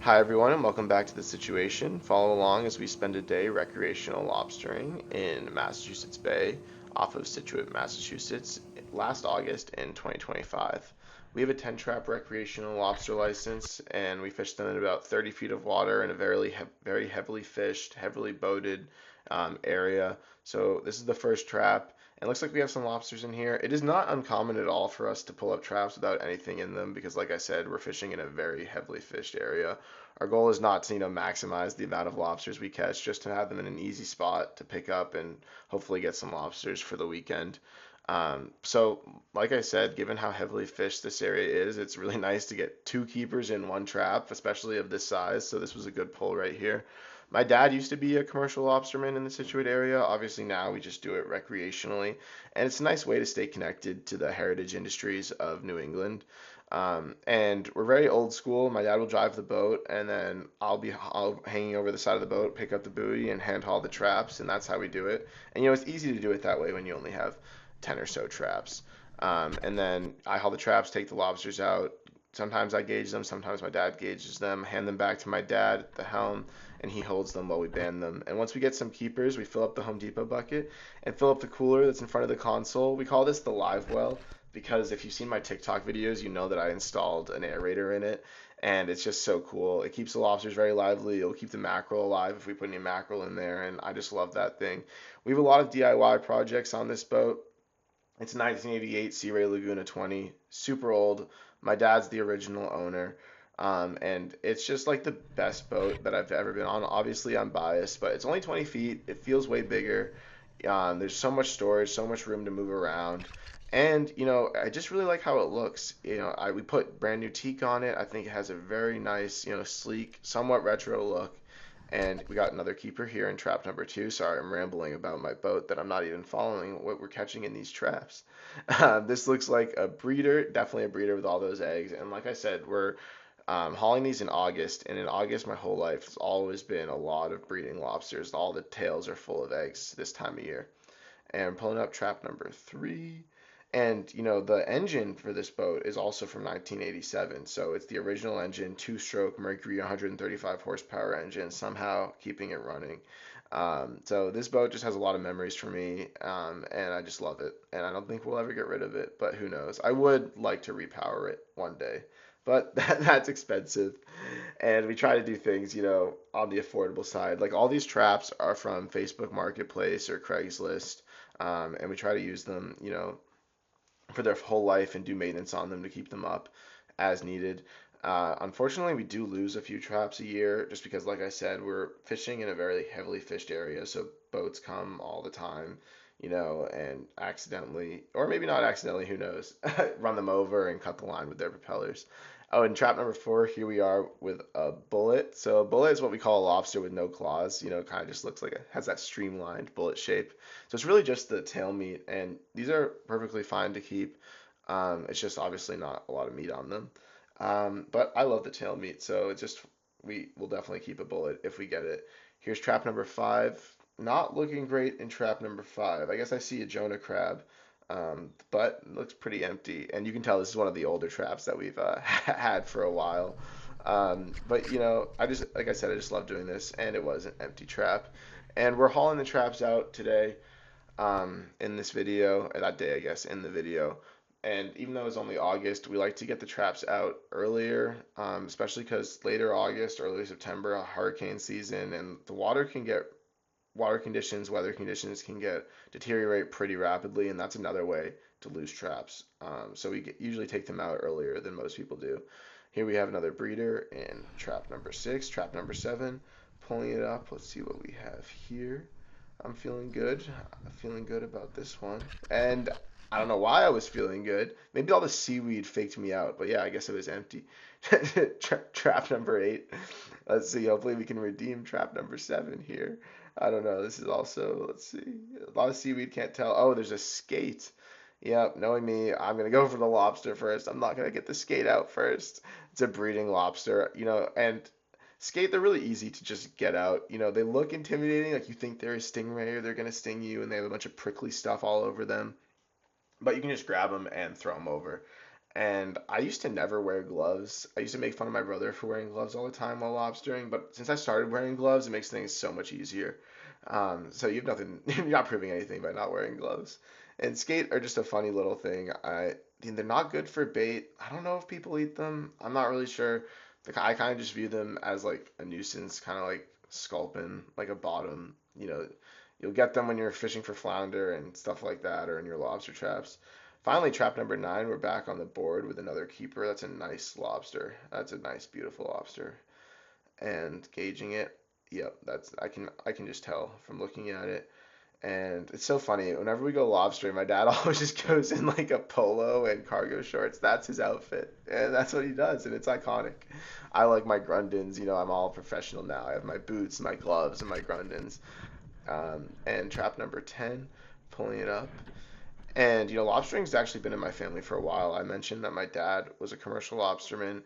Hi, everyone, and welcome back to The Situation. Follow along as we spend a day recreational lobstering in Massachusetts Bay off of Situate, Massachusetts, last August in 2025. We have a 10 trap recreational lobster license, and we fish them in about 30 feet of water in a very heavily fished, heavily boated area. So, this is the first trap. It looks like we have some lobsters in here. It is not uncommon at all for us to pull up traps without anything in them because, like I said, we're fishing in a very heavily fished area. Our goal is not to, maximize the amount of lobsters we catch, just to have them in an easy spot to pick up and hopefully get some lobsters for the weekend. So, like I said, given how heavily fished this area is, it's really nice to get two keepers in one trap, especially of this size. So this was a good pull right here. My dad used to be a commercial lobsterman in the Scituate area. Obviously, now we just do it recreationally, and it's a nice way to stay connected to the heritage industries of New England. And we're very old school. My dad will drive the boat, and then I'll hanging over the side of the boat, pick up the buoy, and hand haul the traps, and that's how we do it. And it's easy to do it that way when you only have 10 or so traps. And then I haul the traps, take the lobsters out. Sometimes I gauge them, sometimes my dad gauges them, hand them back to my dad at the helm, and he holds them while we band them. And once we get some keepers, we fill up the Home Depot bucket and fill up the cooler that's in front of the console. We call this the live well because if you've seen my TikTok videos, you know that I installed an aerator in it, and it's just so cool. It keeps the lobsters very lively. It'll keep the mackerel alive if we put any mackerel in there, and I just love that thing. We have a lot of DIY projects on this boat. It's a 1988 Sea Ray Laguna 20, super old. My dad's the original owner. And it's just like the best boat that I've ever been on. Obviously, I'm biased, but it's only 20 feet. It feels way bigger. There's so much storage, so much room to move around. And, I just really like how it looks. We put brand new teak on it. I think it has a very nice, sleek, somewhat retro look. And we got another keeper here in trap number two. Sorry, I'm rambling about my boat that I'm not even following what we're catching in these traps. This looks like a breeder, definitely a breeder with all those eggs. And like I said, we're hauling these in August. And in August, my whole life, has always been a lot of breeding lobsters. All the tails are full of eggs this time of year. And I'm pulling up trap number three. And the engine for this boat is also from 1987, so it's the original engine, two-stroke Mercury 135 horsepower engine, somehow keeping it running. So this boat just has a lot of memories for me, and I just love it. And I don't think we'll ever get rid of it, but who knows? I would like to repower it one day, but that's expensive. And we try to do things, on the affordable side. Like all these traps are from Facebook Marketplace or Craigslist, and we try to use them, for their whole life and do maintenance on them to keep them up as needed. Unfortunately, we do lose a few traps a year just because, like I said, we're fishing in a very heavily fished area, so boats come all the time, and accidentally, or maybe not accidentally, who knows, run them over and cut the line with their propellers. Oh, and trap number four, here we are with a bullet. So a bullet is what we call a lobster with no claws. It kind of just looks like it has that streamlined bullet shape. So it's really just the tail meat, and these are perfectly fine to keep. It's just obviously not a lot of meat on them. But I love the tail meat, so it's just we will definitely keep a bullet if we get it. Here's trap number five. Not looking great in trap number five. I guess I see a Jonah crab, but it looks pretty empty. And you can tell this is one of the older traps that we've had for a while. But I just like I said, I just love doing this, and it was an empty trap. And we're hauling the traps out today in this video, or that day, I guess, in the video. And even though it's only August, we like to get the traps out earlier, especially because later August, early September, a hurricane season, and the weather conditions can get deteriorate pretty rapidly, and that's another way to lose traps. So usually take them out earlier than most people do. Here we have another breeder in trap number six, trap number seven. Pulling it up, let's see what we have here. I'm feeling good. I'm feeling good about this one. And I don't know why I was feeling good. Maybe all the seaweed faked me out, but yeah, I guess it was empty. Trap number eight. Let's see. Hopefully, we can redeem trap number seven here. I don't know. This is also, let's see. A lot of seaweed, can't tell. Oh, there's a skate. Yep, knowing me, I'm gonna go for the lobster first. I'm not gonna get the skate out first. It's a breeding lobster, and skate, they're really easy to just get out. They look intimidating, like you think they're a stingray or they're gonna sting you, and they have a bunch of prickly stuff all over them. But you can just grab them and throw them over. And I used to never wear gloves. I used to make fun of my brother for wearing gloves all the time while lobstering, but since I started wearing gloves, it makes things so much easier. So you have nothing, you're not proving anything by not wearing gloves. And skate are just a funny little thing. They're not good for bait. I don't know if people eat them. I'm not really sure. I kind of just view them as like a nuisance, kind of like sculpin, like a bottom. You'll get them when you're fishing for flounder and stuff like that, or in your lobster traps. Finally, trap number 9, we're back on the board with another keeper. That's a nice lobster. That's a nice, beautiful lobster. And gauging it, yep, I can just tell from looking at it. And it's so funny. Whenever we go lobstering, my dad always just goes in like a polo and cargo shorts. That's his outfit, and that's what he does, and it's iconic. I like my Grundens. I'm all professional now. I have my boots, my gloves, and my Grundens. And trap number 10, pulling it up. And lobstering's actually been in my family for a while. I mentioned that my dad was a commercial lobsterman.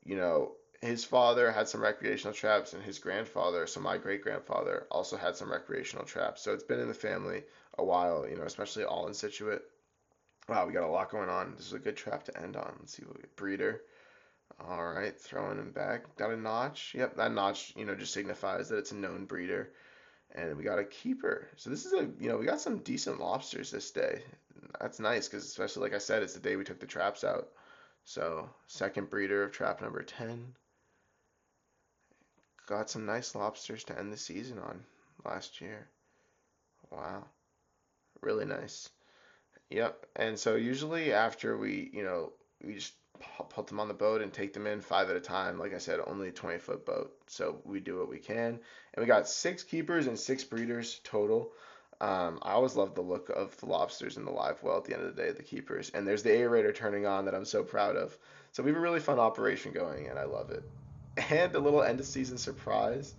You know, his father had some recreational traps, and his grandfather, so my great grandfather, also had some recreational traps. So it's been in the family a while. Especially all in Situate. Wow, we got a lot going on. This is a good trap to end on. Let's see what we get. Breeder. All right, throwing him back. Got a notch. Yep, that notch, just signifies that it's a known breeder. And we got a keeper. So this is we got some decent lobsters this day. That's nice because especially like I said, it's the day we took the traps out. So second breeder of trap number 10. Got some nice lobsters to end the season on last year. Wow, really nice. Yep. And so usually after we just put them on the boat and take them in five at a time. Like I said, only a 20-foot boat. So we do what we can. And we got six keepers and six breeders total. I always love the look of the lobsters in the live well at the end of the day, the keepers. And there's the aerator turning on that I'm so proud of. So we have a really fun operation going, and I love it. And a little end of season surprise.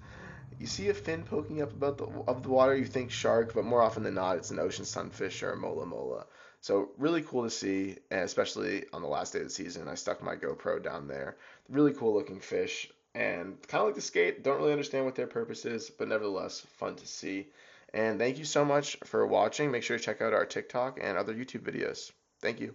You see a fin poking up about the water, you think shark, but more often than not, it's an ocean sunfish or a mola mola. So really cool to see, and especially on the last day of the season, I stuck my GoPro down there. Really cool looking fish, and kind of like the skate. Don't really understand what their purpose is, but nevertheless, fun to see. And thank you so much for watching. Make sure to check out our TikTok and other YouTube videos. Thank you.